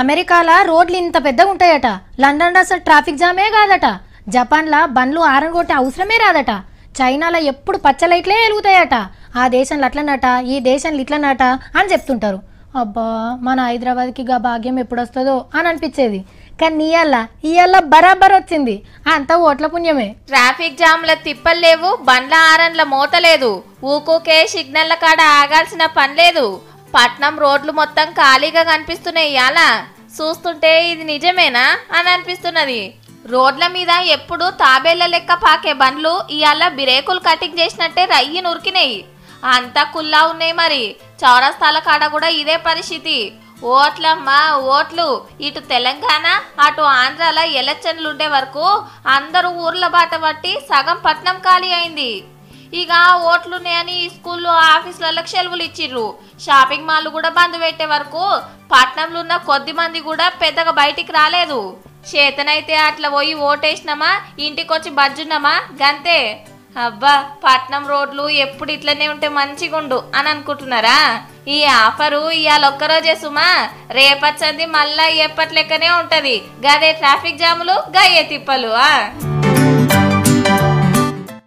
అమెరికాలో రోడ్లు ఇంత పెద్దగా ఉంటాయట. లండన్లో అసలు ట్రాఫిక్ జామే కాదట. జపాన్లో బండ్లు ఆరన్ కొట్టే అవసరమే రాదట. చైనాలో ఎప్పుడు పచ్చ లైట్లే వెలుగుతాయట. ఆ దేశంలో అట్లనట, ఈ దేశంలో ఇట్లనట అని చెప్తుంటారు. అబ్బా, మన హైదరాబాద్కి గా భాగ్యం ఎప్పుడు వస్తుందో అని అనిపించేది. కానీ ఇయ్యాల బరాబర్ వచ్చింది. అంతా ఓట్ల పుణ్యమే. ట్రాఫిక్ జామ్ల తిప్పలు లేవు, బండ్ల ఆరన్ల మోత లేదు, ఊకూకే సిగ్నల్ల కాడ ఆగాల్సిన పని లేదు. పట్నం రోడ్లు మొత్తం ఖాళీగా కనిపిస్తున్నాయి. ఇయాల చూస్తుంటే ఇది నిజమేనా అని అనిపిస్తున్నది. రోడ్ల మీద ఎప్పుడు తాబేళ్ల లెక్క పాకే బండ్లు ఇయాల బ్రేకులు కటింగ్ చేసినట్టే రయ్యి నురికినాయి. అంతా కుల్లా ఉన్నాయి. మరి చౌరస్తాల కాడ కూడా ఇదే పరిస్థితి. ఓట్లమ్మా ఓట్లు. ఇటు తెలంగాణ అటు ఆంధ్రాల ఎలక్షన్లు ఉండే వరకు అందరూ ఊర్ల బాట పట్టి సగం పట్నం ఖాళీ అయింది. ఇక ఓట్లున్నాయని స్కూల్లో ఆఫీసులకు సెలవులు ఇచ్చిర్రు. షాపింగ్ మాల్ కూడా బంద్ పెట్టే వరకు పట్నంలో ఉన్న కొద్ది మంది కూడా పెద్దగా బయటికి రాలేదు. చేతనైతే అట్లా పోయి ఓటేసినామా, ఇంటికొచ్చి బజ్జున్నామా, గంతే. అబ్బా, పట్నం రోడ్లు ఎప్పుడు ఇట్లనే ఉంటే మంచిగుండు అని అనుకుంటున్నారా? ఈ ఆఫరు ఇవాళ ఒక్కరోజే సుమా, రేపచ్చంది మళ్ళా ఎప్పటి లెక్కనే ఉంటది. గదే ట్రాఫిక్ జాములు, గయ్యే తిప్పలు.